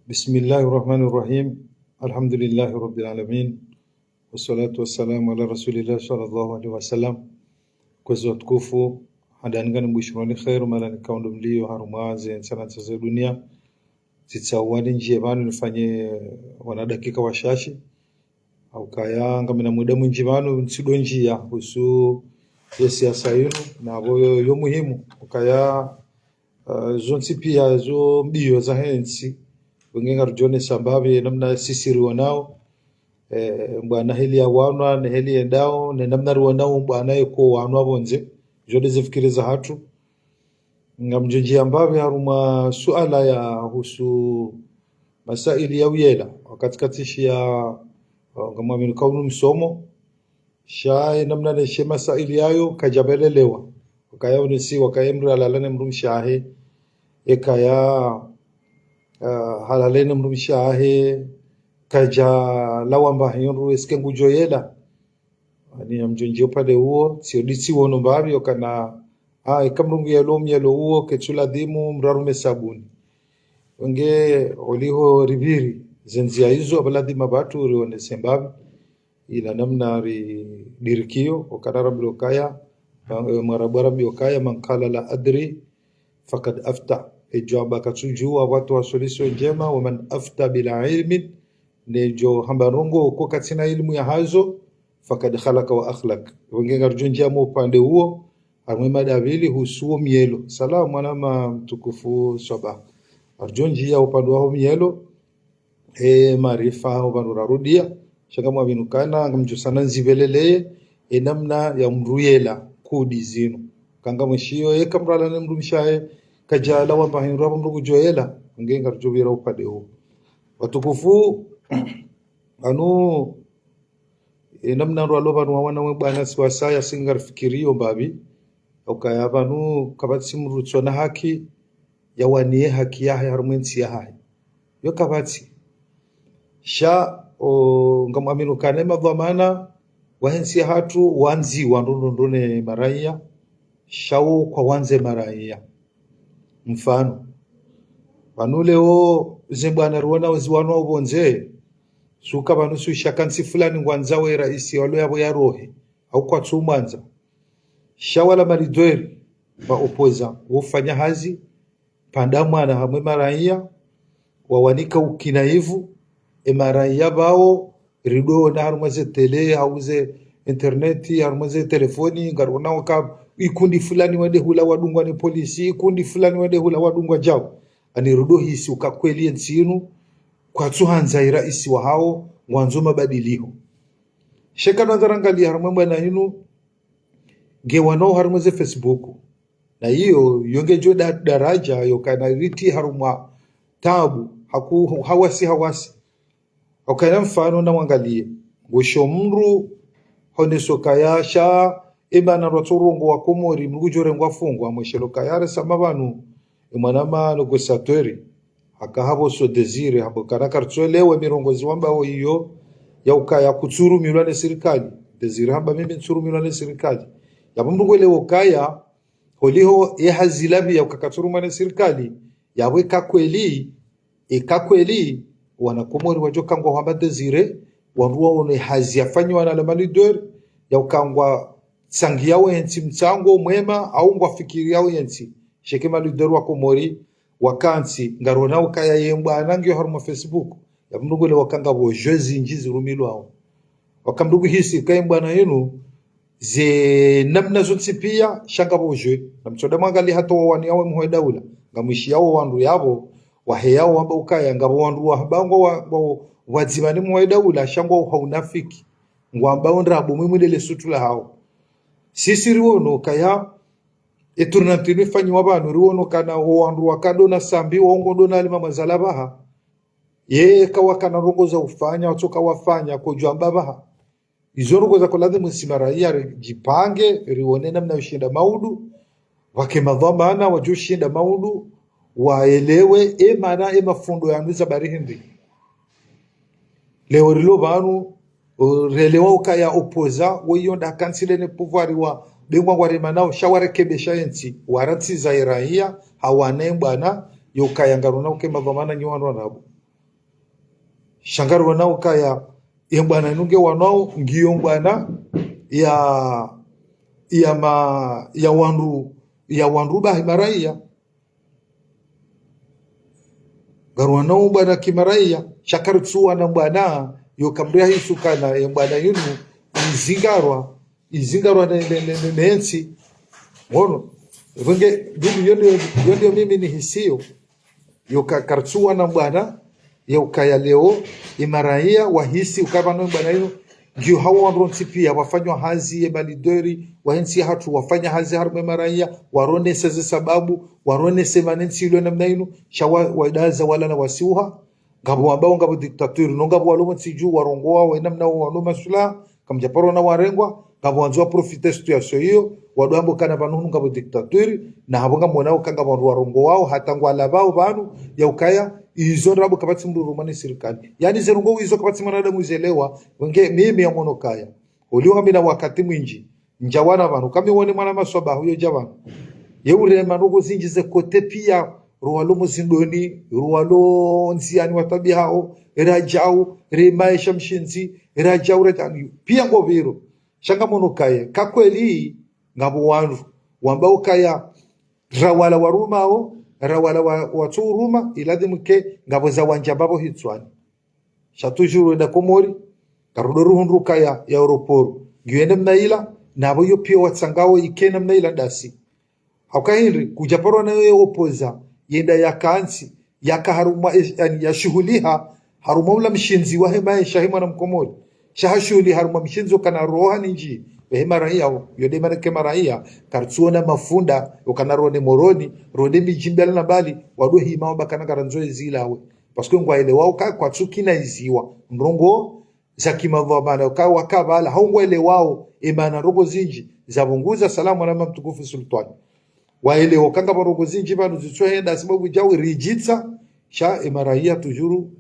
Bismillahirrahmanirrahim. Alhamdulillahi rabbil alamin. Wassalatu wassalamu ala rasulillah sallallahu alaihi wasallam. Kwezi watukufu hadangani mbishirani khairu mala nikaundo mlio harumaze sana za dunia. Zitsawani njie vanu nifanye wanadakika washashi au kaya ngamina muda mwingi vanu nsido njia husu siasa yenu na boyo yo muhimu ukaya zonsi pia zo mbio za hensi wengenga rujone sambavi namna sisiri wanao mbwana heli ya wana na heli endao na namna ruwanao mbwana yuko wanwa bonze jode zifikiriza hatu ngamjonji ambavi haruma suala ya husu masaili ya uyela wakati katishi ya ngamwaminu kaunu msomo shaa namna neshe masaili yayo kajabelelewa wakaya unisi wakaya mru alalane mru mshahe ekaya halalene mru mshahe kaja lawamba hinru eske ngujoyela ani amjonji opade huo siodisi wono mbavi okana ikamrungu yelo huo kechula dimu mrarume sabuni wenge oliho ribiri zenzia hizo abaladi mabatu rione sembavi ila namna dirikio okana bilokaya marabara biokaya mankala la adri fakad afta ejaba katujua watu wa solution njema wa man afta bila ilmin nejo hambarongo uko katina ilmu ya hazo fakad khalaka wa akhlaq wengenga rujunjia mo upande huo amwema davili husuo mielo salamu mwanama mtukufu soba arjunjia upande wao mielo marifa upande rarudia shaka mwabinukana ngamjusana nzivelele namna ya mruyela kudi zinu kanga mshio kamrala na mrumshae kajala wamba hinrabu mrugu joela ngenga rujubira upande huo watukufu anu namna rwalo banu wana mwana siwasaya singar fikirio mbabi ukaya banu kabati mrutso na haki ya wanie haki ya harumwensi ya hai yo kabati sha ngamaminu kanema dhamana wahensi hatu wanzi wanrundune maraya shao kwa wanze maraya mfano wanuleo zimbwana ruona waziwanwa ubonze suka banusu shakansi fulani ngwanzawe raisi walo yabo ya rohe au kwa tsumanza shawala maridweri ba opoza ufanya hazi pandamwana hamwe maraya wawanika ukinaivu maraya bao rido na harmaze tele hauze interneti harmaze telefoni ngarona wakab ikundi fulani wade hula wadungwa ni polisi ikundi fulani wade hula wadungwa jao ani rido hisi ukakweli nsinu kwa tuhanza iraisi wa hao mwanzo mabadiliho shekana zarangali harmwe na hinu gewano harmaze Facebook na hiyo yongejo daraja yokana riti harumwa tabu hawasi okana mfano na mwangalie gosho mru honeso kayasha ibana roturungu wa komori mrugujore ngwafungwa mweshelo kayare samabanu mwanama no gosatori akahabo so desire habo karakartswelewe mirongozi wamba hiyo ya ukaya kutsuru milwane serikali desire hamba mimi tsuru milwane serikali ya mrugole ukaya holiho hazilabi ya ukakatsuru milwane serikali yawe kakweli wanakomori wajokangwa hamba desire wanruwa one hazi afanywa na malidor ya ukangwa sangia wensi mchango mwema au ngwafikiria wensi sheke malidor wa komori wakansi ngarona ukaya yemba anangyo haruma Facebook ya mnugule wakanga bo jezi njizi rumilwao wakamdugu hisi kayemba na yenu ze namna zotsi pia shanga bo je namchoda mwangali hato wani yawe mhoe daula ngamishi yao wandu yabo waheyao wamba ukaya ngabo wandu wabango wadzibani mhoe daula shango haunafiki ngwamba ondrabo mwimulele sutula hao sisi riwono kaya eturnantini fanywa banu riwono kana wandu wakadona sambi waongodona alima mazalabaha ye kawakana rongoza ufanya watoka wafanya kujamba baha izo rongoza kolade msimaraia jipange riwone namna ushinda maudu wake madhamana wajushinda maudu waelewe maana mafundo ya nduza barihindi leo rilo banu relewa ukaya opoza weyonda kansile ne pouvoir wa bengwa warema nao shawarekebesha ensi waranti za iraia hawane bwana yokaya ngaruna ukema dhamana nyuano nabo shangaro wanao kaya mbwana nunge wanao ngiyo mbwana ya wanru bahi maraia garwa nao bwana kimaraia shakaru tsuwa na mbwana yo kamria hisukana ya mbwana yunu izingarwa nensi ngono venge bibi yondo mimi ni hisio yo kartsuwa na mbwana ya ukaya leo imaraia wahisi ukabano mbwana yunu ndio hao wanronsi pia wafanywa hazi ya malidori wahensi hatu wafanya hazi harume maraia warone seze sababu warone semanensi ilo namna inu shawa wadaza wala na wasiuha ngabo ambao ngabo diktaturi no ngabo walomo tsiju warongoa wa namna walo masula kamjaparo na warengwa ngabo wanzwa profite situation hiyo wadambo kana banunu ngabo diktaturi na habonga mwanao kanga warongo wao hata ngwala bao banu ya ukaya izo rabo kapati mru romani serikali yani zerungo izo kapati mwanadamu zelewa wenge mimi ya mwono kaya ulio kamina wakati mwinji njawana banu kami wone mwana maswaba huyo jawana yeure manugo zinjize kote pia ruwalo muzindoni ruwalo nziani watabi hao rajau remaisha mshinzi rajau retani pia ngobiro shanga mwono kaya kakweli ngabo wandu wambao kaya rawala warumao rawala waturuma iladi mke ngabo za wanja babo hitswani shatujuru enda komori karudoru hunruka ya Europoro giwende mnaila nabo yo pia watsangao ikena mnaila dasi haukahinri kujaporo na yo opoza yenda yakansi yakaharuma yani yashuhuliha haruma ula mshinzi wa hema shahima na mkomori shahashuli haruma mshinzo kana roha ninji behema raia yode manake maraia kartsuona mafunda ukanarone moroni rode mijimbela na bali wado hima bakana karanzoe zilawe paske ngwa ele wao kwa tsukina iziwa ndrongo za kimava bana kwa wakabala haungwa ele wao imana rogo zinji za bunguza salamu na mtukufu sultani waele wakanga rogo zinji banu zitsoenda sababu jawi rijitsa sha imaraia tujuru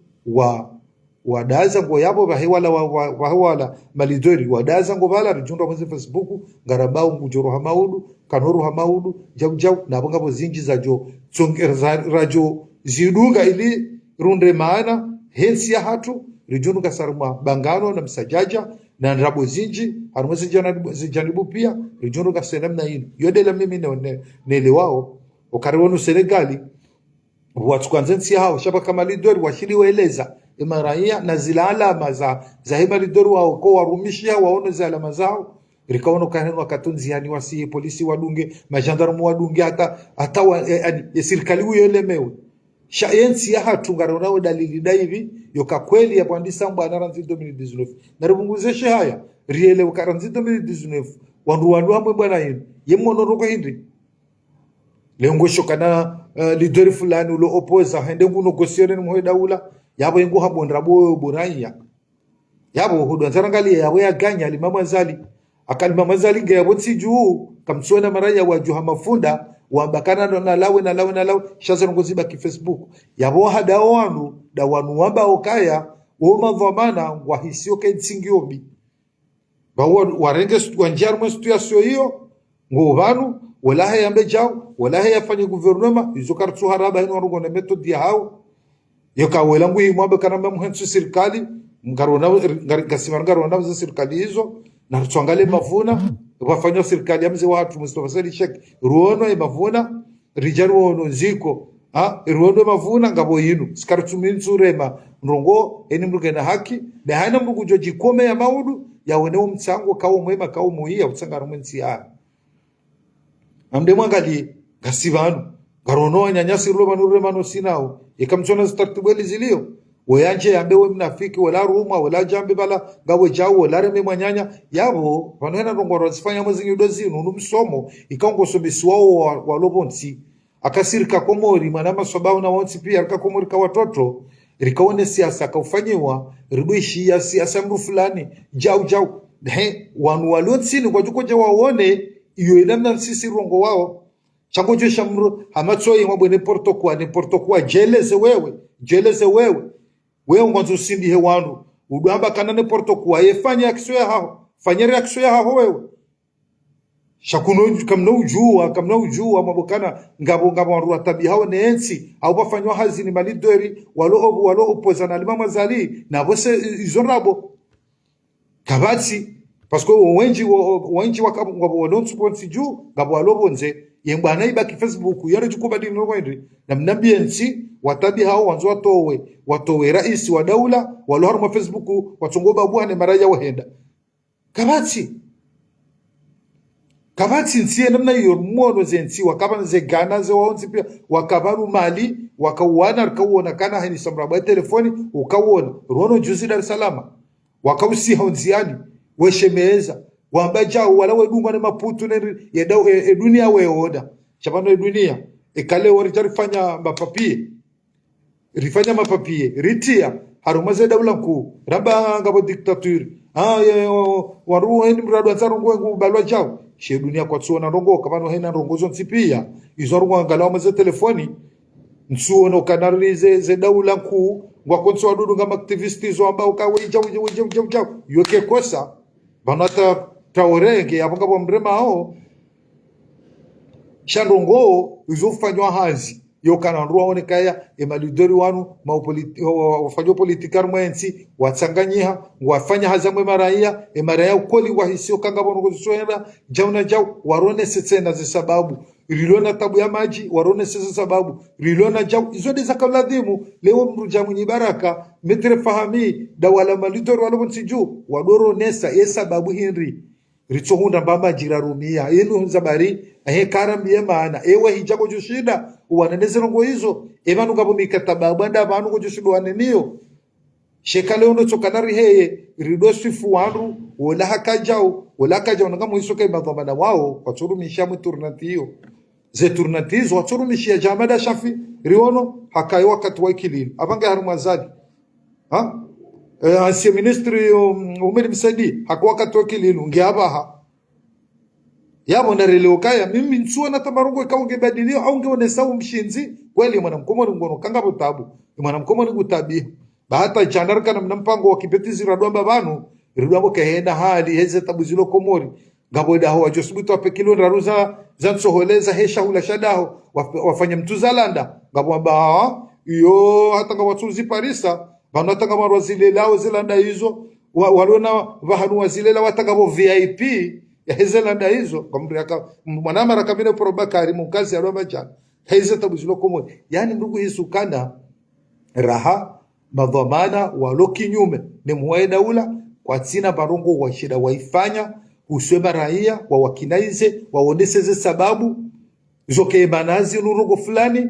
wadaza ngo yabo bahewala malidori wadaza ngo bala rijunda mwezi Facebook ngarabao ngujoro hamaudu kanoru hamaudu jau nabo ngabo zinji zajo tsongera rajo zidunga ili runde maana hensi ya hatu rijunu kasaruma bangano na msajaja na rabo zinji harumezi janibu pia rijunu kasenem na inu yodela mimi nelewao ukarewonu Senegali watu kwanzensi hao shaba kama lidori washili waeleza imaraia na zila alama za hema lidori wao kwa warumishia waone za alama zao rikaono kaneno katunzi yani wasi polisi wadunge majandarumu wadunge hata serikali uyoelemewe shayensi ya hatu ngaronao dalili daivi yoka kweli ya pandisa mbwana ranzi 2019 na rubunguzeshe haya riele ukaranzi 2019 wandu amwe bwana yenu yemono roko hindi lengo shokana lidori fulani ulo opoza hende nguno gosione mwe daula yabo yengo habondra bo buraya yabo hudo nzarangalia yabo ya ganya limama zali akalima zali ga yabo tsiju kamsona maraya wajuha mafunda wambakana na lawe shaza ngoziba ki Facebook yabo hada wanu da wanu wamba okaya woma dhamana wahisio kensingiobi bawo warenge wanjar mwe situation hiyo ngobanu wala hayambe jao wala hayafanye gouvernement izokartu haraba ino rugo na metodi hao yoka welangu imwambe kana mhensu serikali ngarona ngasimanga za serikali hizo na tuangale mavuna wafanya serikali ya mzee watu Mustafa Said Sheikh ruono mavuna rijaruono ziko ruono mavuna ngabo yinu skartuminsurema ndongo eni mruge na haki na haina mrugu joji kome ya maudu ya weneo mtsango kawo mwema kawo muhia utsanga rumensi ya amde mwangali gasibanu garono nyanyasi rulo manure mano sinao ikamchona zitartibweli zilio weyanje yambe we mnafiki wala ruma wala jambe bala gawe jawo wala reme mwanyanya yabo vanena ngoro zifanya mwezingi udozinu numsomo ikango sobisiwao walobonsi akasirika komori manama sobao na wonsi pia akakomori ka watoto rikaone siasa kaufanyiwa ribishi ya siasa mru fulani jau wanu walonsini kwa juko jawa waone iyo namna sisi rongo wao chango jesha mru hamatsoyi mabwene portokwa jeleze wewe ngwanzo usindi hewanu udamba kanane portokwa yefanya action ya hao fanya reaction ya hao wewe shakuno kamna ujua mabokana ngabo warua tabi hao neensi au bafanywa hazi ni malidori walo opozana alimama zali na bose izorabo kabati parce que wenji wakabo walonsuponsi juu ngabo walobonze yembana ibaki Facebook yale jukubadi nirwende na mnambiensi watabi hao wanzo watowe rais wa daula walo haruma Facebook watongoba bwana maraya wahenda kabati nsiye namna hiyo mwono zensi wakaba ze Ghana ze waonzi pia wakabaru mali wakauana kauona kana hani samraba telefoni ukauona rono juzi Dar es Salaam wakausi honziani weshemeza wambaja wala wedunga na maputu ne dunia weoda chabano dunia ekale warijarifanya mapapie ritia harumaze daula kuu raba ngabo dictature waruwa ni mradu anzarungu balwa chao she dunia kwa tsuona rongo kabano hena rongozo nsipia izorungu ngalawa maze telefoni nsuono kanalize ze daula kuu ngwa konso wadudu ngama activisti zo ambao kawe ujau yoke kosa banata taorenge abanga bombrema hao shandongo izofanywa hazi yokana ruwaone kaya emalidori wanu wafanywa politikar mwensi watsanganyiha wafanya hazamwe maraya ukoli wahisio kanga bono kuzoenda jauna jau warone setsena ze sababu rilona tabu ya maji warone sese sababu rilona jau izode zakaladhimu leo mruja mwenye baraka metre fahami dawala malidori walo msiju wadoro nesa ye sababu hinri richohunda mbamba jirarumia yenu zabari ahe karambiye maana ewe hijago jushida uwaneneze rongo hizo emanu ngabo mikataba banda abantu ko jushido waneniyo shekale ono chokanari heye rido sifu wandu wala hakajao ngamo isoke madhamana wao waturumisha muturnatiyo ze turnatizo waturumishia jamada shafi riono hakai wakati wa kilini abanga harumazadi asia ministri umeri msadi hakuwa wakati wa kilini ungeabaha yabo narelokaya mimi nsuwa na tamarungo ikaunge badilio au ngeone sawu mshinzi kweli mwanamkomo ngono kanga botabu mwanamkomo ngutabi bahata chandarka na mnampango wa kipetizi radwamba banu ridwambo kehenda hali heze tabu zilo komori gaboda ho ajosubuto apekilo ndaruza zansoholeza hesha hula shadaho wafanya mtuzalanda gabwamba iyo hata ngawatuzi parisa banu hata ngamarwa zile lao zilanda hizo walona bahanu wazilela watagabo VIP Hezelanda hizo kumrika mwanamara kamine probakari mukazi ya roma jana heze tabuzilo komo yani ndugu Yesu kana raha madhamana walo kinyume ni muwae daula kwa tina barongo wa shida waifanya uswema raia wa wakinaize waoneseze sababu zoke banazi nurugo fulani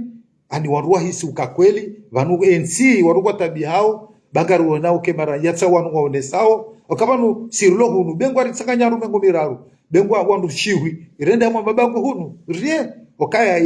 ani warua hisi ukakweli vanu NC warugwa tabia hao bagaru nao ke mara yatsa wanu waonesao okabanu sirulo hunu bengwa ritsanganya rumengo miraru bengwa wandu shiwi irenda mwa babangu hunu rie okaya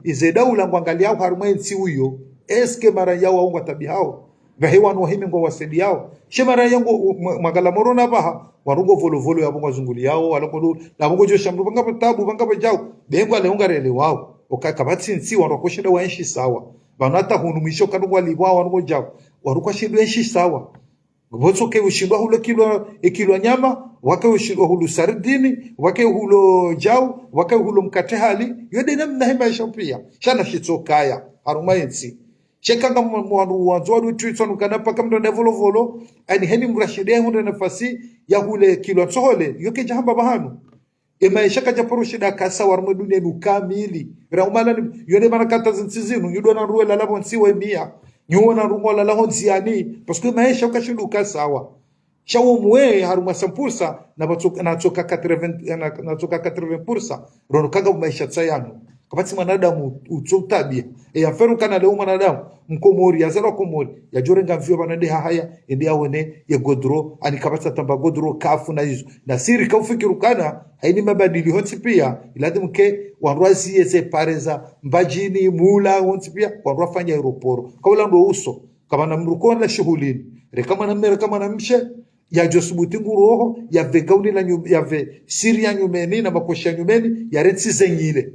ize daula ngwangalia harumwensi huyo eske mara yao waungwa tabia hao bahewa no himengo wasedi yao she mara yango magala morona baha warugo volovolo ya bongo zunguli yao waloko na bongo jo shamru banga tabu banga bajao bengwa leunga rele wao okakabati nsi warokosheda waenshi sawa banata hunu misho kanu walibwa wango jao waruko shindwe enshi sawa Bozo ke ushindwa hulo kilo nyama, wake ushindwa hulu sardini, wake hulo jau, wake hulo mkatehali, yode namna hema shopia. Shana shitsokaya, harumayensi. Shekanga mwandu wanzuadu tuitsonu kanapa kamdo nevolovolo, ani heni mrashide hunde nafasi ya hule kilo tsohole, yoke jahamba bahanu. Ema shaka japoro shida kasa warmo dunia nukamili. Raumala yone marakata zinzizinu, yudona ruwe lalabo nsiwe mia. Nyuona rungola la honziani parce que maisha ukashinduka sawa shawo mwe haruma sampursa na choka 80 na choka 80% rono kaga maisha tsayano kabati mwanadamu uchotabia yaferu kana leo mwanadamu mkomori yazalo komori ya jorenga mvio banade haya ende awone ya godro ani kabata tamba godro kafu na hizo na siri kaufikiru kana haini mabadili honsi pia iladi mke wanrwazi yese pareza mbajini mula honsi pia wanrwafanya aeroporo kaula ndo uso kama na mrukona shughulini kama na mshe ya josubuti nguroho ya vegauni na ya ve siria nyumeni na makosha nyumeni ya retsi zenyile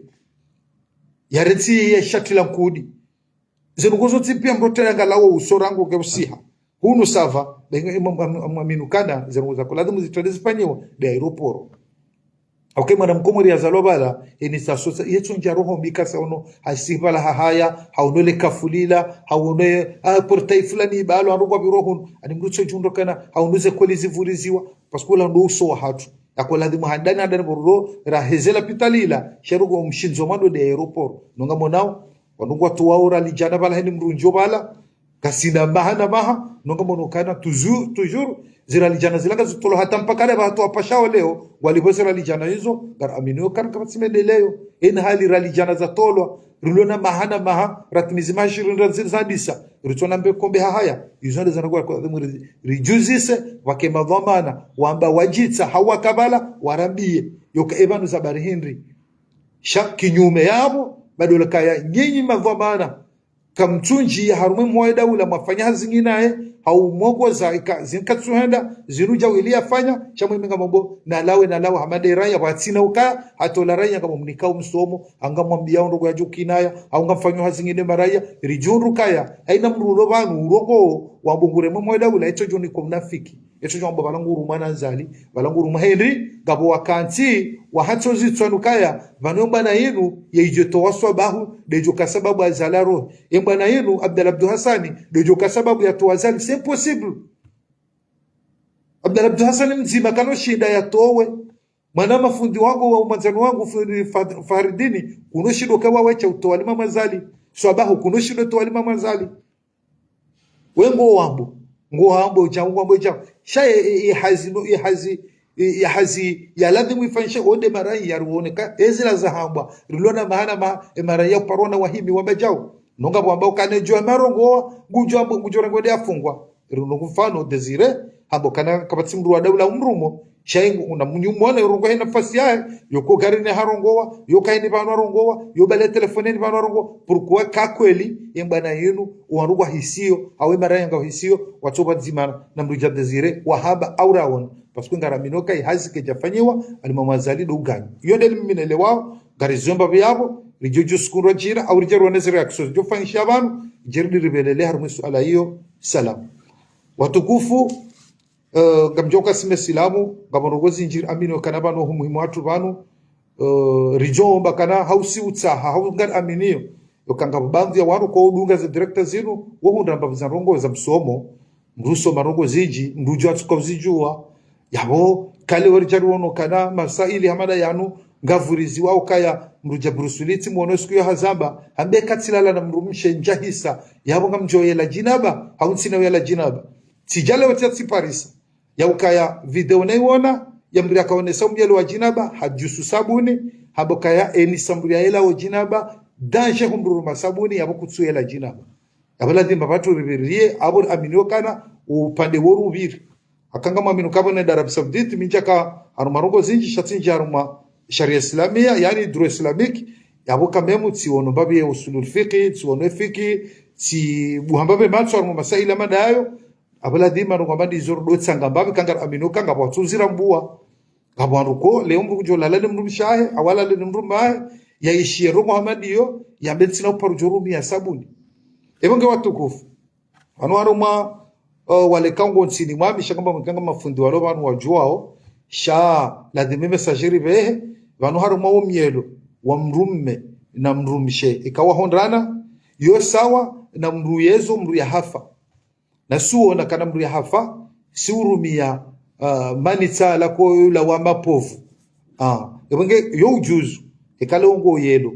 ya retsi ya shatila nkudi zenugozo tipia mrote ya ngalawo usorango geusiha hunu sava minukana zenugoza kuladu muzitolezi panyewa de aeroporo okay mwana mkomori ya zalobala eni sasosa yetu nja roho mbika sauno hasibala hahaya haunole kafulila haunole portai fulani balo anrugwa birohun ani mrucho jundo kana haunuze kolizi vuriziwa paskula ndo uso wa hatu akola di muhandani andani borro rahezela pitalila sherugo mshinzo mando de aeroport nonga monao wanungwa tuwaura lijana bala heni mrunjo bala kasina mahana maha nonga monokana toujours zira lijana zilanga zitolo hata mpakare watu wapashao leo walibozera lijana hizo gar aminio kan kabatsimende leo en hali ralijana za tolwa rulona mahana maha ratmizima shirin razadisa rutona mbe kombe haya izonde zanagwa kwa rijuzise wakema dhamana wamba wajitsa hawakabala warambie yoka ebanu za bari henry shak kinyume yabo badola kaya nyinyi madhamana kamtunji ya harume mwaida ula mafanya zinginae hau mwogo za zinkatsuhenda zinuja wilia fanya chamwe minga mambo na lawe hamade raya watsina uka hatola raya kama mnikao msomo anga mwambia ndo kwa jukinaya au ngamfanyo hazingine maraya rijuru kaya haina mrulo banu urogo wabungure mwaida ula eto joni komnafiki eto jombo balanguru mana zali balanguru mahenri gabo wakanti wa hato zitwanukaya vanomba na yenu yeijeto waswa bahu dejo kasababu azalaro yemba na yenu Abdul Hassani dejo kasababu ya tuwazali c'est impossible Abdul Hassani mzima kano shida ya towe mwana mafundi wangu wa mwanzani wangu Faridini kunoshido kawa wecha utowalima mazali swabahu kunoshido utowalima mazali wengo wambo ngo wambo changu shaye hazi ya ladhimu ifanishe ode marai ya ruoneka ezila za hambwa rilona mahana marai ya parona wahimi wambejao nonga wambao kane jua marongo ngujora ngode afungwa rilongo mfano Desire hambo kana kapati mruwa daula umrumo shaingu unamunyumwana yorongo hena nafasi yae yoko gari ne harongowa yoka hini banu harongowa yobale telefone ni banu harongowa pourquoi kakweli yembana yenu uwarugwa hisio awe marai nga hisio watoba zimana na mruja Desire wahaba aurawon paske ngaraminoka ihazike jafanyiwa alimamazali do ganyi yonde liminele wao garizomba byabo rijojo skuro jira au rijero nezere akso jo fanisha abantu jirdi ribelele harmu suala hiyo salam watukufu gamjoka sime silamu gamonogozi njiri amino kanaba no muhimu watu banu rijomba kana hausi utsaha haungar aminio yokanga banzi ya wanu ko dunga za director zinu wo hundamba bizanrongo za msomo mruso marongo ziji ndujo atsukozijua yabo kale warijaru wono kana masaili hamada yanu ngavurizi wao kaya mruja brusuliti muono siku yo hazamba ambe katsilala na mrumishe njahisa yabo ngamjoye la jinaba hauntsina ya la jinaba tijale watatsi parisa ya ukaya video naiwona ya mri akaonesa umjelo wa jinaba hajusu sabuni habo kaya eni samburia ela wa jinaba danje humruma sabuni yabo kutsuye la jinaba yabala dimba batu ribirie abo aminio kana upande woru ubiri akanga maminu kabone Arab Saudite minjaka arumarongo zinji shatinja aruma sharia islamia yani droit islamique yabo kamemu tiono babi usulul fiqi tiono fiqi ti buhambabe matso aruma masaila madayo abala dima no kwamba ndizoro tsanga babi kanga aminu kanga bwatuzira mbua kabwaruko leo mbu kujola lale mndu mshahe awala lale mndu mahe yaishie ro Muhammadiyo ya betsina uparu jorumi ya sabuni ebonge watukufu anwaruma wale kango nsini mwami shakamba mkanga mafundi walo banu wajuao sha lazime messageri behe banu haruma omielo wa mrumme na mrumshe ikawa hondrana yo sawa na mruyezo mru ya hafa na suo na kana mru ya hafa si urumia manita la ko la wa mapovu ebonge yo ujuzu ikale ongo yelo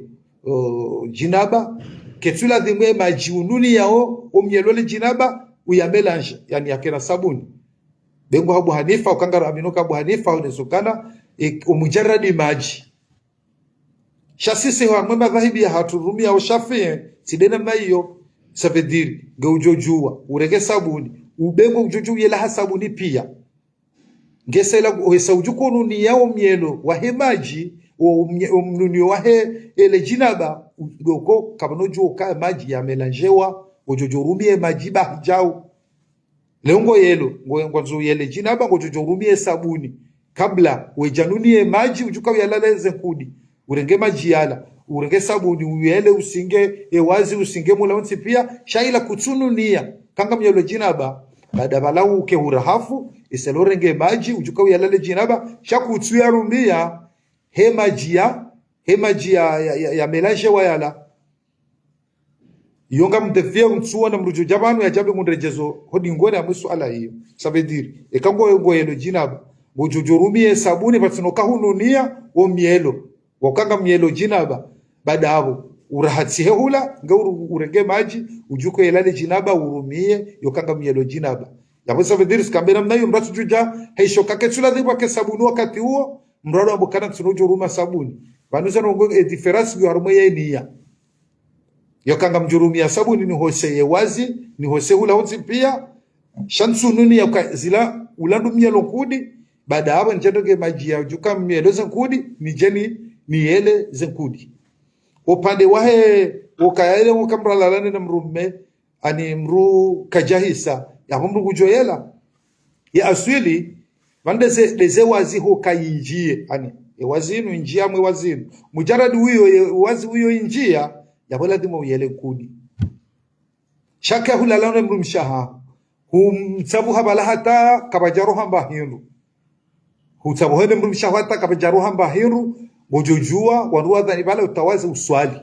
jinaba ketula dhimwe majiununi yao omielo le jinaba uya melange yani yakena sabuni bengo Abu Hanifa ukangara aminoka Abu Hanifa unesukana umujarradi maji shasisi wa mwema dhahibi ya haturumia au Shafii sidena maiyo savediri gaujojua urege sabuni ubengo ujoju yela sabuni pia ngesela uhesaujuko ni yao mielo wa hemaji umnuni wa he ele jinaba udoko kabanojo ka maji ya melangewa ujojorumie majiba hijau leongo yelo ngwanzo yele jinaba ngojojorumie sabuni kabla wejanunie maji ujuka yalaleze kudi urenge maji yala urenge sabuni uyele usinge ewazi usinge mulaonsi pia shaila kutsununia kanga myelo jinaba baada balau ke hurahafu iselorenge maji ujuka yalale jinaba shakutsuya rumia ya melange wayala yonga mdefia mtsuwa na mrujo jabanu ya jabe mundrejezo hodi ngone amwisu ala hiyo sabediri ekango ngoyelo jinaba bujujurumie sabuni patinoka hununia wo mielo wakanga mielo jinaba baada hapo urahatsihe hula nga urenge maji ujuko yelale jinaba urumie yokanga mielo jinaba yabo sabediri skambena mnayo mratu juja heisho kaketsula dhiba ke sabuni wakati huo mrado ambokana tunojuruma sabuni banuza no difference yo harmo yenia yokanga mjurumia sabuni ni hose yewazi ni hose hula honzi pia shansununi ya zila ulandu mielo kudi baada hapo njendoge maji ya juka mielo zenkudi ni jeni ni yele zenkudi upande wahe ukaele ukamralalane na mrume ani mru kajahisa ya mru kujoyela ya aswili vandeze wazi ho kayinjie ani wazinu injia mwe wazinu mujaradi huyo wazi huyo injia ya bola dimo yele kudi shaka hulalane mru mshaha humtsabu habala hata kabajaro hamba hindu humtsabu hene mru mshaha hata kabajaro hamba hindu bojojua wanua dhani bala utawazi uswali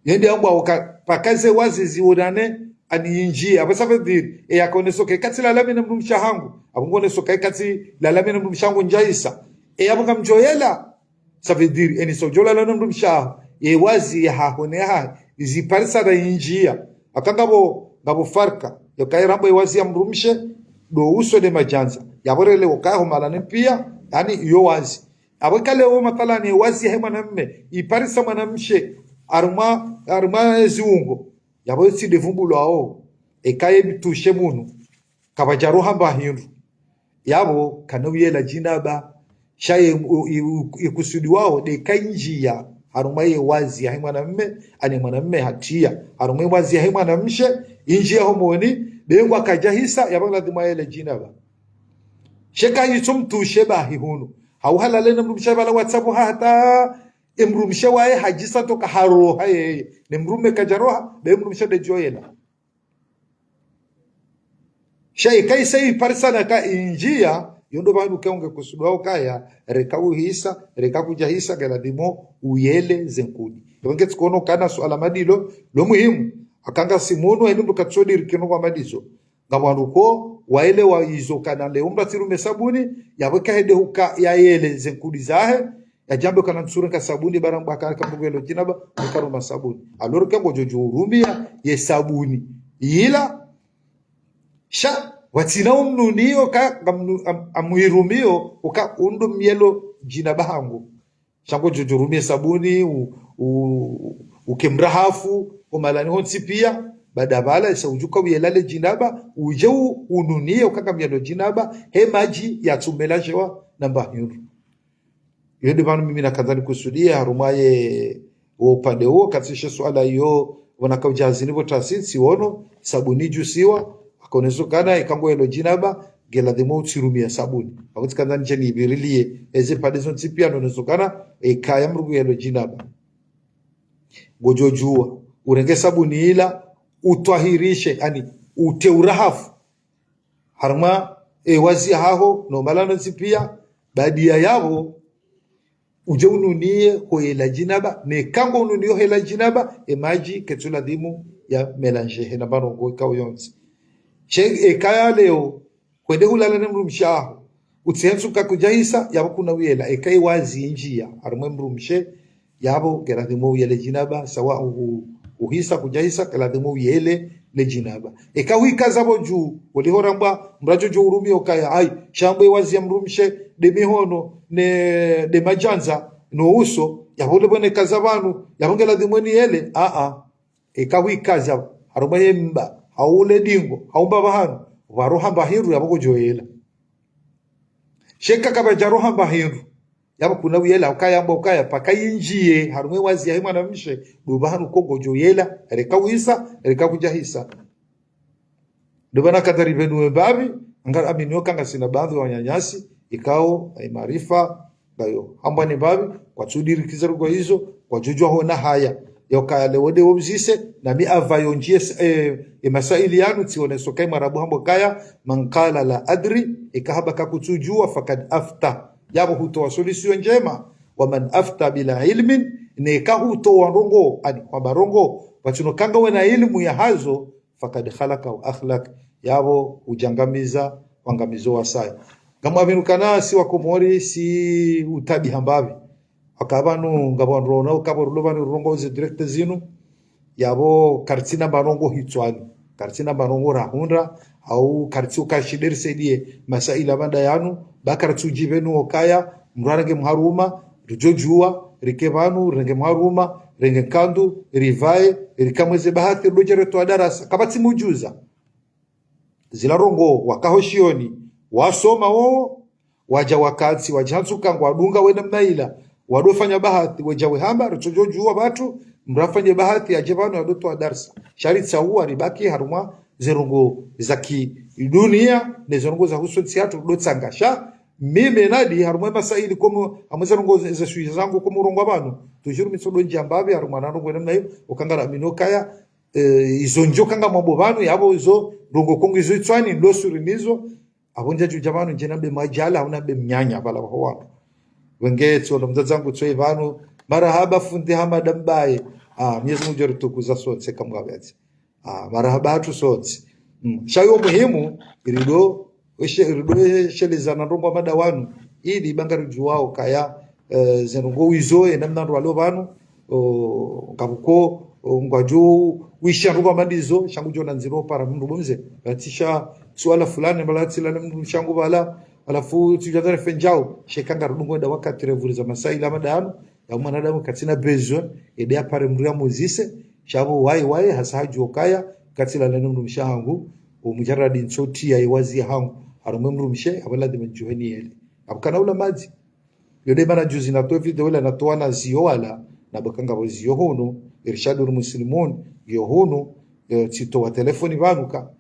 yende ambwa pakaze wazi ziodane ani injia abasabe dir e yakonesoke kati la lamina mrumsha hangu abungonesoke kati la lamina mrumshangu njaisa e abunga mjoyela sabedir eni sojola la mrumsha e wazi ya hahone ha iziparisa da injia akangabo farka yokairamba e wazi ya mrumshe do uso de majanza yaborele okaho malane pia yani iyo wazi abakale o matalani wazi he mwanamme iparisa mwanamshe arma ziungo yabo si devumbulo ao ekaye bitushe munu kabajaro hamba hindu yabo kanawiyela jinaba shaye ikusudi wao de kanjia arma ye wazi he mwanamme ani mwanamme hatia arma wazi he mwanamshe injia homoni bengwa kajahisa yabo lazima yele jinaba sheka yitsumtushe bahihunu hauhalale na mrumsha bala whatsapp hata emrumsha wae hajisa toka haro haye ne mrume kajaroha be mrumsha de joyela shay kai sai parsana ka injia yondo bandu kaunga kusudwa kaya rekawu hisa rekaku jahisa galadimo uyele zenkudi donge tskono kana swala madilo lo muhimu akanga simunu enu katsodi rikino kwa madizo ngabwanduko waele wa izo kana le umba tirume sabuni yabeka hede huka ya yele zenkudi zahe ya jambo kana tsura ka sabuni baramba ka kambugelo jinaba karuma sabuni alor kango jojurumia ye sabuni ila sha watina umnunio ka amuirumio uka undu mielo jinaba hangu shango jojurumia sabuni ukemrahafu umalani honsi pia badabala isa ujuka uyelale jinaba ujeu ununie ukaka mielo jinaba he maji ya tumelajewa namba hiru yode banu mimi nakadhani kusudia harumaye upande huo katisha swala hiyo wanakaujazi nivo tasisi wono sabuni jusiwa akonezokana ikango elo jinaba gelademo utirumia sabuni akuti kadhani jeni ibirilie eze padezo ntipia nonezokana kaya mrugu elo jinaba gojojua urenge sabuni ila utwahirishe ani uteurahafu harma wazi haho no malano ntipia badia yabo uje ununie hoela jinaba ne kango ununio hela jinaba maji ketula dimu ya melange hena barongo ikaw yonsi che kaya leo kwende hulala ne mrumshaho utsensu kakujahisa yabo kuna wiela kai wazi njia armwe mrumshe yabo geradimo yele jinaba sawa uhisa kujahisa geradimo yele le jinaba wika zabo juu walihoramba mrajo jo urumi okaya ai shambwe wazi ya mrumshe de mihono ne de majanza no uso yabole bone kazabanu yabongela dimoni yele wika zabo haruma yemba haule dingo haumba bahanu waroha bahiru yaboko joyela sheka kabajaroha bahiru yabo kuna wiyela ukaya pakayinjie harumwe wazi ya mwana mshe dubahanu kongo joyela rekawisa rekakujahisa dubana kadari benu babi ngara aminyo kanga sina baadhi wa wanyanyasi ikao maarifa bayo ambani babi kwa tudiri kizarugo hizo kwa jujwa hona haya yoka lewode wobzise na mi avayo njie masaili yanu tione sokai marabu hambo kaya man qala la adri ikahaba kakutujua fakad afta yabo hutoa solution njema. Waman afta bila ilmin neka hutoa rongo ani kwamba rongo watuno kanga wena ilmu ya hazo fakad khalaka wa akhlaq yabo ujangamiza wangamizo wasai kama vinukana si wakomori si utabi hambavi akabanu ngabonrona ukaborulobani rongo ze direct zinu yabo kartina barongo hitwani kartina barongo rahunda au kartu kashideri sedie masaila banda yanu bakartu jivenu okaya mrange mharuma rujojua rikevanu renge mharuma renge kandu rivae rikamweze bahati rujere to darasa kabati mujuza zilarongo wakahoshioni wasoma wao waja wakati wajansuka ngwadunga wena mnaila wadofanya bahati wajawe hamba rujojua watu mrafanye bahati ajevanu yadoto darasa sharitsa huwa ribaki haruma zerongo zaki dunia ne zerongo za husonsi hatu dotsangasha mimi nadi haruma masaili komo amazerongo za suyi zangu komo rongo abantu tujuru mitsodo njambabe haruma narongo namna hiyo okangara minokaya izonjo kanga mambo banu yabo izo rongo kongo izo itswani ndosurinizo abonja jujamanu jenabe majala unabe mnyanya bala ho wengetso mzangu tswe vanu marahaba fundi hamada mbaye Mwenyezi Mungu aritukuza sote kama gaveti marahaba hatu sote shayo muhimu irido shelezana romba madawanu ili bangari juwao kaya zenongo wizoe namna rwalo banu kabuko ngwaju wisha romba madizo shangu jona nziro para mndu bomze batisha swala fulani balatila mndu shangu bala alafu tujadare fenjao shekanga rudungo da wakati revuriza masaila madanu ya mwanadamu katina besoin ede apare mruya muzise shabo wai hasaju okaya katila lenu mshangu umujaradi nsoti ya iwazi hangu harume mrumshe abala de menjuheni ele abukana ula maji yode bana juzi na to video ile natoa na zio wala na bakanga bozio hono irshadur muslimun yo hono tito wa telefoni banuka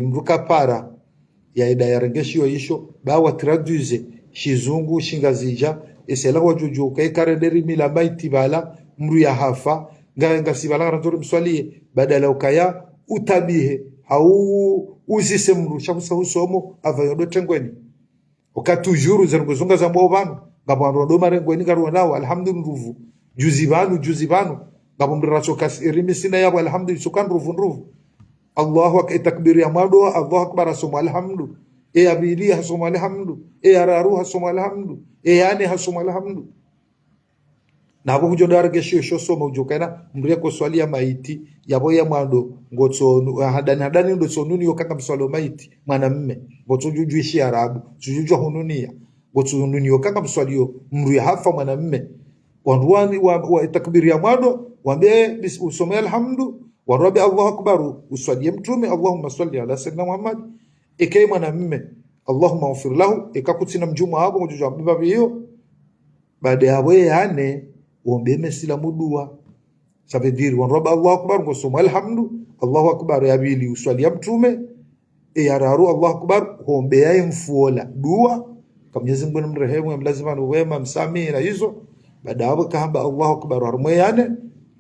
mruka para ya ida ya rengeshiyo isho bawa traduise shizungu shingazija esela wajuju kai karederi mila maiti bala mru ya hafa nganga sibala rantori mswalie badala ukaya utabihe au uzise mru shabusa husomo avayodo tengweni okatujuru zerungozunga za mbobano ngabando do marengweni garwa nawo alhamdulillah juzi banu ngabombe rasoka irimisina yabo alhamdulillah sukan ruvu Allahu akbar takbir ya mado Allahu akbar asoma alhamdu abili hasoma alhamdu araru hasoma alhamdu yani hasoma alhamdu nabo kujodara gesho shosoma ujokana mriya ko swalia maiti yabo ya mado ngotso hadani ndo sonuni yokanga mswalo maiti mwanamme ngotso jujuishi arabu jujuju hununia ngotso hununi yokanga mswalio mriya hafa mwanamme wanduani wa takbir ya mado wambe usoma alhamdu wa rabbi Allahu akbar uswalie mtume Allahumma salli ala sayyidina Muhammad ikay mwanamme Allahumma ighfir lahu ikakutina mjuma hapo mjuja baba hiyo baada ya wewe yani uombe mesela mudua sabediri wa rabbi Allahu akbar ngosoma alhamdu Allahu akbar ya bili uswalie mtume ya raru Allahu akbar uombe yae mfuola dua kama Mwenyezi Mungu mrehemu lazima wema msamii na hizo baada hapo kahaba Allahu akbar harumwe yani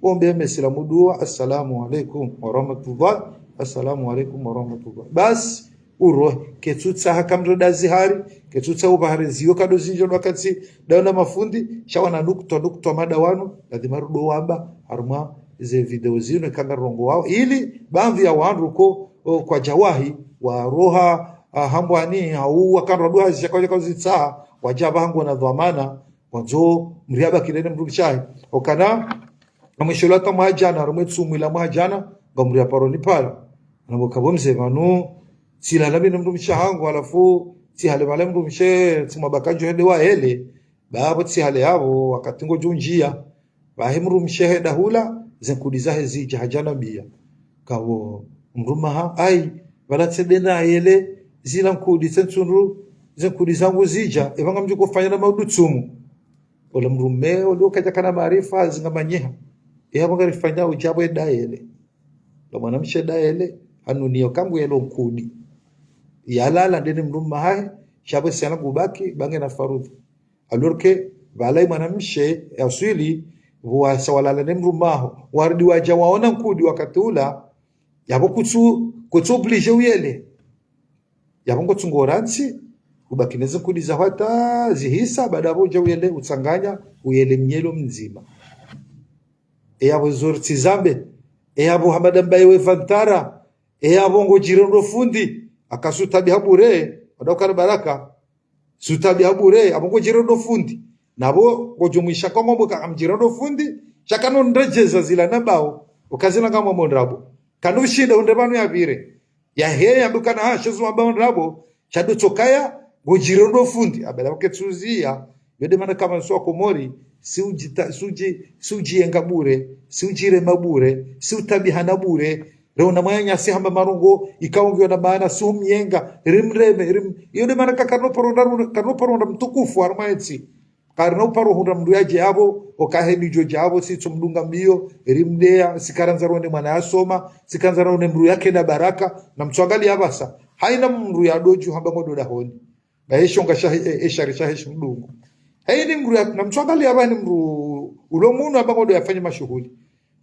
uombe mesela mudua assalamu alaykum wa rahmatullah assalamu alaykum wa rahmatullah bas uro ketutsa hakamroda zihari ketutsa ubahari ziyo kado zinjo wakati daona mafundi shawana nukto madawanu lazima rudo wamba haruma ze video zino kanga rongo wao ili baadhi ya wandu ko kwa jawahi wa roha hambwani au wakanrodwa zikaje kuzitsa wajaba hangu na dhamana kwanzo mriaba kilene mrudishai okana ameshulata mahajana rumetsumila mahajana ngamria paroni pala nabokabomze manu sila nabi mrumisha hangu alafu si hale male mrumishe tumabakajo hede wa hele babo si hale yabo wakatingo junjia bahe mrumishe heda hula zenkudiza hezi jahajana bia kawo mrumaha ai wala tsedena hele zila nkudi tsensunru zenkudiza nguzija evanga mjuko fanya na maudutsumu ola mrume oliokaja kana maarifa zingamanyeha yabo garifanya ujabo edaele lo mwanamshe daele anunio kangu yelo nkudi yalala ndene mrumma hae shabo sana kubaki bange na farudhi alorke balai mwanamshe aswili huwa sawalala ne mrumma wardi waja waona nkudi wakati ula yabo kutsu oblige uyele yabo ngotsungoransi ubakineze kudiza hata zihisa baada roja uyele utsanganya uyele mnyelo mzima abo zorti zambe abo hamada mbaye wevantara abo ngojirondo fundi akasutabi habure wadokana baraka sutabi habure abo ngojirondo fundi nabo ngojumuisha kwa mambo kamjirondo fundi chakano ndrejeza zila nabao ukazina kama mondrabo kanushinda undebanu yabire ya he yambukana hashezo mabao ndrabo chado chokaya ngojirondo fundi abela waketsuzia yode mana kama swa komori siuji yenga bure siujire mabure siutabihana bure leo na mwanya si hamba marongo ikaongyo na maana sumyenga rimreme yode mana kano poronda mtukufu armaetsi karno paro hunda mndu yaje abo okaheni joje abo si tumdunga mbio rimdea sikaranza ronde mwana asoma sikanza ronde mndu yake na baraka na mtwangali abasa haina mndu ya doju hamba ngodo honi baisho ngasha esharisha hesh mdungu haini mndu na mtwangali abani mndu ulomuno hamba ngodo yafanye mashughuli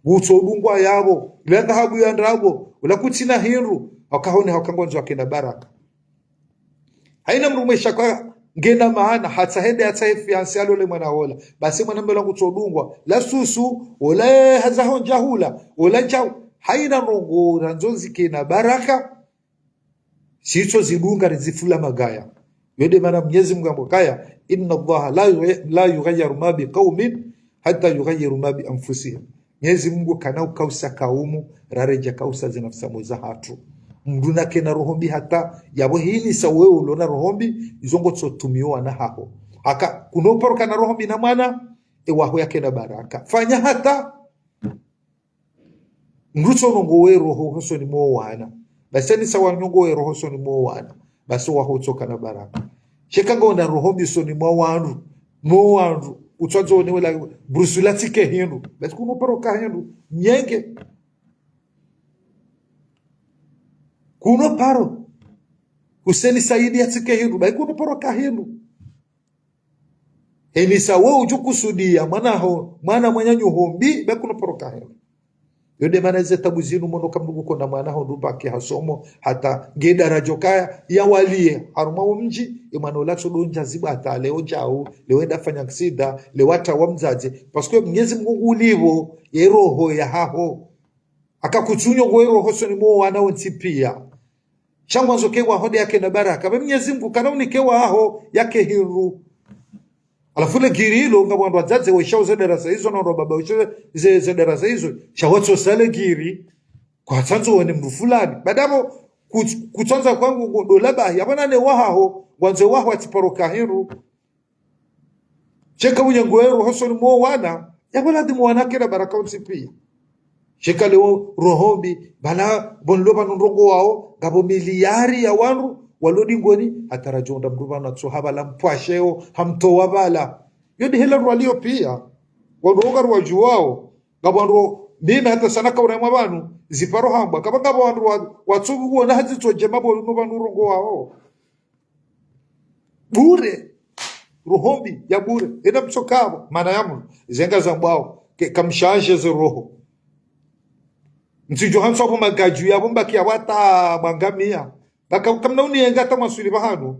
gutso dungwa yabo lenda habu ya ndrabo ula kutina hinru akahone hakangonzo akenda baraka haina mndu mwesha kwa ngena maana hata hende hata fiansi alole mwana hola basi mwana mbela kutodungwa la susu ola haza jahula ola jao haina rongo ranzozi kina baraka sicho zidunga rizifula magaya yode maana Mwenyezi Mungu ambokaya inna Allaha la yughayyiru ma biqaumin hatta yughayyiru ma bi anfusihim Mwenyezi Mungu kana ukausa kaumu rareja kausa zinafsa moza hatu mduna kena rohombi hata yabo hili sawe ulona rohombi izongo tsotumiwa na haho aka kunoporoka na rohombi na mwana ewaho yake na baraka fanya hata ngutso nongo we roho hoso ni mowana basi ni sawa nyongo we roho hoso ni mowana basi waho tsoka na baraka shekanga na rohombi so ni mowandu utsazo ni wala brusulatike hindu basi kunoporoka hindu nyenge kuno paro useni saidi atike hindu bai kuno paro kahindu enisa wo ujukusudia mwana mwanyanyu hombi bai kuno paro kahindu yode mana zetabu zinu mono kamdugu konda mwana ho ndubaki hasomo hata ngeda rajokaya ya walie haruma mji imana ulacho donja zibata leo jao lewenda fanya ksida lewata wamzaje paske Mwenyezi Mungu ulivo yeroho ya haho akakuchunyo goero hoso ni mo wana wontipia shangwanzo kewa hode yake na baraka Mwenyezi Mungu kanauni kewa aho yake hiru alafu le girilo ngabwandwa zaze weshauze darasa hizo na baba weshauze darasa hizo shawatso sale giri kwa tanzo wene mndu fulani badamo kutanza kwangu dolaba yabana ne waho wanze waho atiporoka hiru cheka unyangoero hoso ni mo wana yabana dimu wanake na baraka unsipia sheka leo rohombi bala bonloba nrongo wao gabo miliari ya wanru walodi ngoni atarajonda mrubana tsohaba la mpwasheo hamto wabala yodi hela rwalio pia wadoga rwajuwao gabo ndo mimi hata sana ka urema banu ziparo hamba kaba gabo wanru watsubu wona hazito jemabo no banu rongo wao bure rohombi ya bure enda msokabo maana yamu zenga za mbao kamshanje ze roho ntijo hanso hapo magaju yabo mbaki wata mangamia baka kamna unienga hata masuli bahano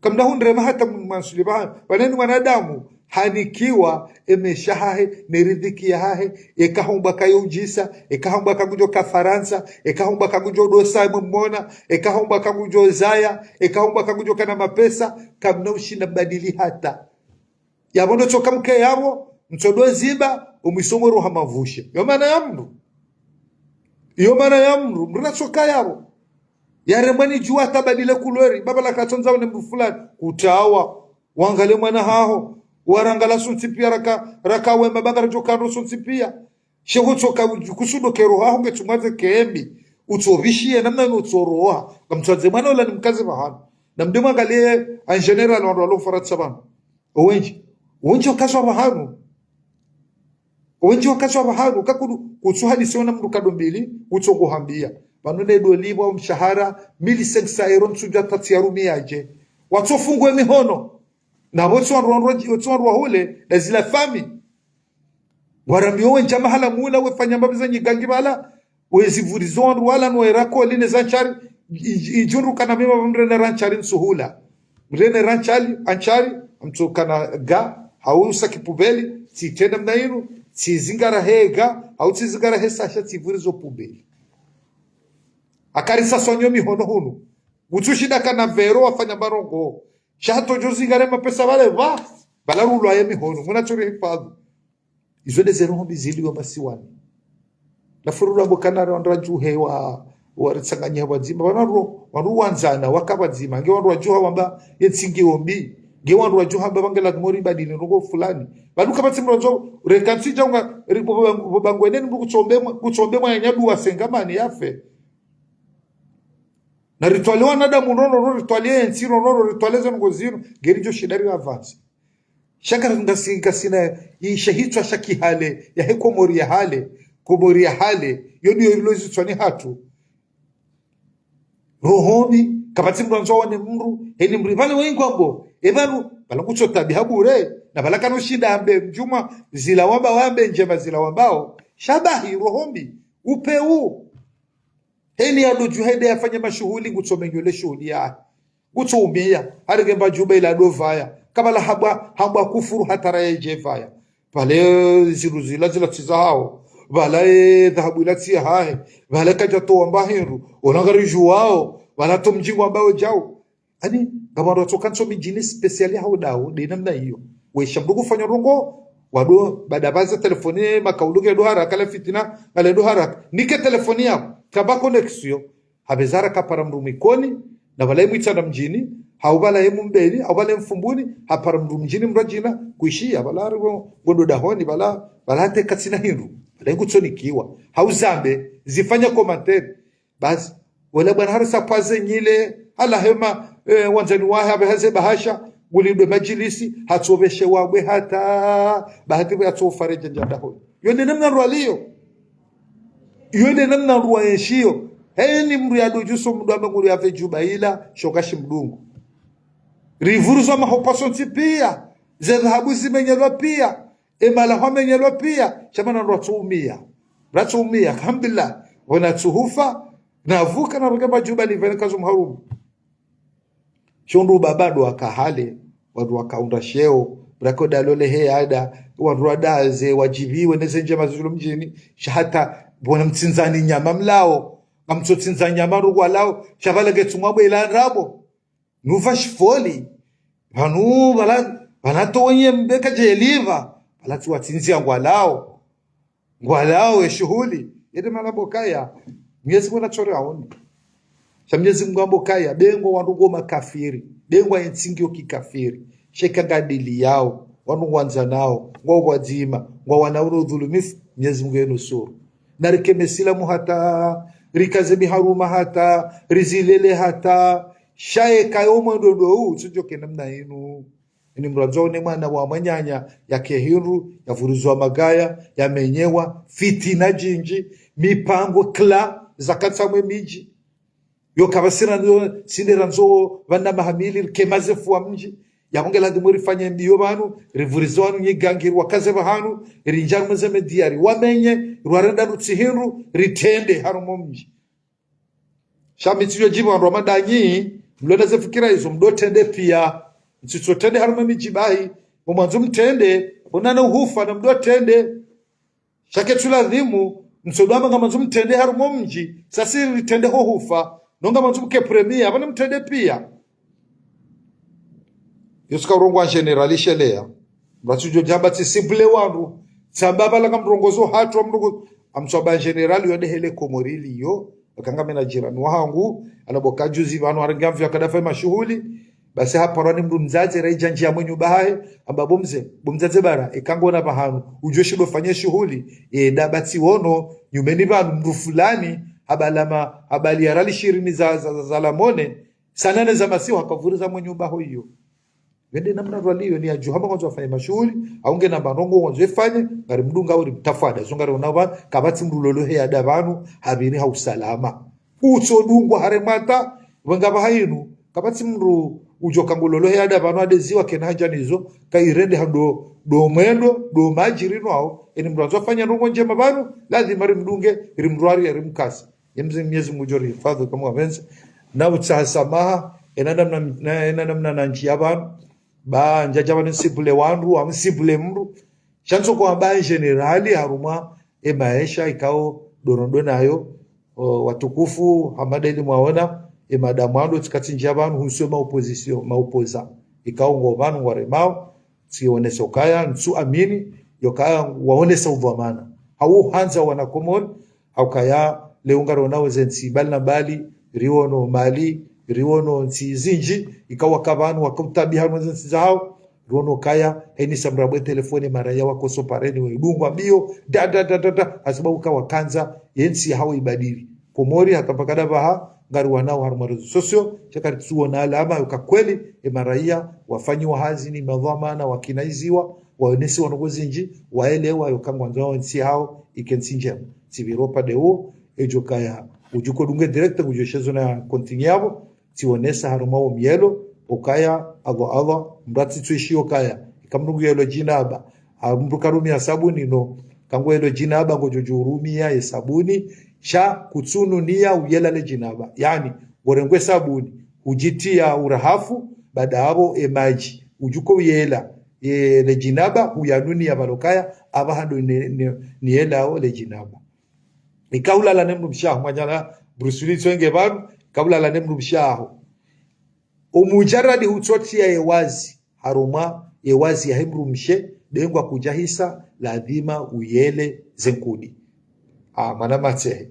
kamna hundrema hata masuli bahano waneni wanadamu hanikiwa emeshahahe neridhiki yahahe ekahomba kayujisa ekahomba kagujo kafaransa ekahomba kagujo dosa mmona ekahomba kagujo zaya ekahomba kagujo kana mapesa kamna ushinda badili hata yabondo choka mke yabo mtodo ziba umisomo roha mavushe yo maana yamnu iyo mana yamru mruna soka yabo yaremani jua tabadile kulori baba la katonza wane mfulani utawa wangale mwana haho warangala sunti pia raka wema bagara jokando sunti pia sheho choka kusudo kero haho ngetungaze keembi utovishie namna utsoroha kamtwaze mwana wala nimkaze bahano na mdema angalie en general walo faratsa bana owenji wakaswa bahano owenji wakaswa bahano kakuru kutsuhadi siona mndu kadombili utsokuhambia vanone dolibo mshahara 1500 euro tsuja tati ya rumi yaje watsofungwe mihono na wotso hule na zila fami warambio wenja mahala mula wefanya mbabiza nyigangi bala wezivurizon wala no erako line zanchari ijuru kana mema mndre na ranchari nsuhula mrene anchari amtokana ga hausa kipubeli titenda mnainu tizingara hega au tizingara hesasha tivurizo pubeli akarisa sonyo mihono hunu utushida kana vero wafanya barongo shato jozingare mapesa vale balarulo aye mihono munachori hifadhi izo dezero bizili wa masiwani na furura bokana rondra juhewa waritsanganya wadzima wanaro wanzana wakabadzima nge wanro wajuha wamba yetsingi ombi nge wanro wajuha bangela mori badini rogo fulani baduka batsimronzo rekansija unga bangweneni kuchombe mwa nyadu wasengamani yafe na rituali wanada munono rituali ensiro nono rituali zangozino gerijo shidari avance shakara ngasina ishahitwa shakihale ya heko mori ya hale komori ya hale yoni yorilozi tswani hatu rohomi kabati mranzo wane mru eni mri vale wengambo ebanu bala kuchota bihabure na bala kano shinda ambe mjuma zila wamba wambe njema zila wambao shabahi rohomi upeu heni adoju hede afanye mashughuli ngutomenyole shughuli ya gutumia harigemba juba ila dovaya kabala habwa kufuru hatara yejevaya pale ziluzila zila tizahao bala dhahabu ilati hae bala kaja to ambahiru onangari wao bala to mjingo ambao jao ani gamaro to kanso mijini speciali hao dao de namna hiyo we shambugo kufanya rongo wado badabaza telefoni makauluge dohara kala fitina kala dohara nike telefoni yao kaba connection habezara kapara mrumikoni na bala mwita na mjini haubala yemu mbeli haubala mfumbuni hapara mrumjini mrajina kuishia bala gondo dahoni bala te katsina hindu lengo tsonikiwa hauzambe zifanya komantere basi wala bwana harisa paze nyile ala hema wanzani wahe abahaze bahasha gulido majlisi hatsobeshe wagwe hata bahati ya tsofareje njanda ho yone namna rwaliyo yone namna rwayeshio heni mru ya dojuso mdu amengulu ya vejubaila shokashi mdungu rivuruzo mahopaso pia zedhabu zimenyelwa pia emala homenyelwa pia chamana ratumia alhamdulillah wana tuhufa navuka na rugaba juba ni vile kazo mharumu shondu babado akahale watu wakaunda sheo brakoda lole he ada watu wadaze wajibiwe nezenje mazulu mjini hata bona mtsinzani nyama mlao ngamtsotsinza nyama rugwa lao shavala getumwabwe ila rabo nuva shfoli vanu bala tonye mbeka jeliva bala tuwatsinzia ngwalao shughuli yede malabokaya Mwenyezi Mungu anachora aone Mwenyezi Mungu ambokaya bengo wandugo makafiri bengo yensingio kikafiri sheka gadili yao wanu wanza nao ngwa wadzima ngwa wanauru dhulumifu Mwenyezi Mungu yenusuru narikemesila muhata rikaze biharuma hata rizilele hata shae kayomo ndodo tujoke namna yenu ni mrazone mwana wa manyanya yake hiru yavuruzwa magaya yamenyewa fitina jinji mipango kla zakatsamwe miji yo kabasira ndo sinderanzo vana mahamili kemaze fuwa mji yakongela dimuri fanye ndiyo banu rivurizwanu nyigangiru wakaze bahanu rinjaru mzeme diari wamenye rwarenda rutsihiru ritende harumo mji shamitiyo jibu wa Ramadanyi mlona zefikira hizo mdotende pia mtsotende harumo mji bahi mwanzo mtende onana uhufa na mdotende shake tuladhimu msodama ngama mtende harumo mji sasa ritende ho hufa nonga mke premier abana mtende pia yoska urongwa generalishe lea batujo jabati simple wandu sambaba langa mrongozo hatu mrongo amsoba general yode hele komorili yo akanga mena jirani wangu anaboka juzi vanu arangamvya kadafa mashughuli basi hapa rani mndu mzazi raija njia mwenyu bahae ambabo mzaze bara ikangona bahanu ujoshi dofanye shughuli dabati wono nyumeni vanu mndu fulani habali ya rali 20 za lamone sanane za masiwa akavuriza mwenyu baho hiyo wende namna rwaliyo ni ajuhama kwanza wafanye mashughuli aunge na banongo wanzo ifanye ngari mdunga uri mtafada zongari unawa kabati mdulolo he adabanu habini hausalama uso dungwa haremata wengaba hainu kabati mru ujoka ngulolo he adabanu adeziwa kenaja nizo kairende hando do mwendo do majiri nwao eni mruanzo fanya nungo njema banu lazima rimdunge rimruari ya rimkasi Mwenyezi Mungu jori hifadhi kama wapenzi na utasamaha namna na nchi yabantu ba njaja banu sibule wandu amsibule mru chanzo kwa ba generali haruma maisha ikao dorondo nayo watukufu hamadeli mwaona madamu ando tikati njabanu husema opposition maupoza ikao ngobanu waremao sionesa kaya nsu amini yokaya waonesa udhamana au hanza wanakomon au kaya leungaro nao zensi bali na bali riono mali riono nsi zinji ikawa kabanu wakumtabia mwenzi zao riono kaya eni samrabwe telefoni mara ya wako sopareni wedungwa bio da asababu kawa kanza yensi hao ibadili komori hatapakada baha ngari wanao harumaruzu sosio chakari tuo na alama yuka kweli maraia wafanyi wa hazini madhamana wakinaiziwa waonesi wanogozi nji waelewa yokangwa nzao nsi hao ikensinje siviropa deo ejokaya ujuko dunge direkta kujoshezo na kontinyabo tionesa harumao mielo okaya Allah mrati tuishi okaya ikamnungu yelo jinaba mrukarumia sabuni no kangu yelo jinaba ngojojurumia ya sabuni cha kutsunu nia uyela le jinaba yani gorengwe sabuni ujitia urahafu baada hapo maji ujuko uyela le jinaba uyanuni ya balokaya abahando ni yela le jinaba ikaula la nemru mshaho mwanyala Bruce Lee twenge banu kabla la nemru mshaho umujaradi hutotia yewazi haruma yewazi ya hemru mshe dengwa kujahisa lazima uyele zenkudi mana matehe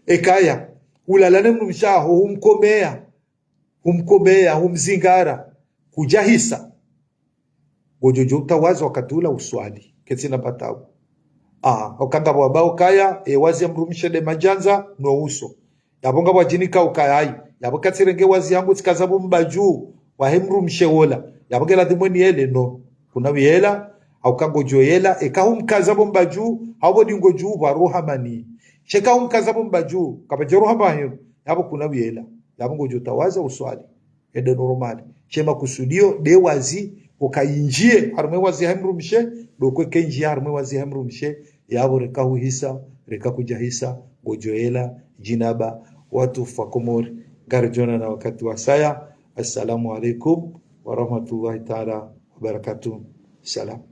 ekaya ulalane mnumshaho humkomea humzingara kujahisa gojojo utawazi wakatula uswali ketina batabu okanga bwabao kaya wazi ya mrumishe de majanza no uso yabonga bwajinika ukayai yabokatirenge wazi yangu tikazabu mbaju wa hemrumishe wola yabogela dhimweni ele no kuna wiela au kangojo yela ekahumkazabo mbaju habo dingoju baruha mani sheka umkazabo mbaju kabajero habayo yabo kuna wiela yabo ngojo tawaza uswali ede normali chema kusudio de wazi ukainjie harume wazi hamrumshe dokwe kenji harume wazi hamrumshe yabo rekahuhisa rekakujahisa ngojo yela jinaba watu fakomori garjona na wakati wa saya. Assalamu alaikum wa rahmatullahi ta'ala wa barakatuh. Salam.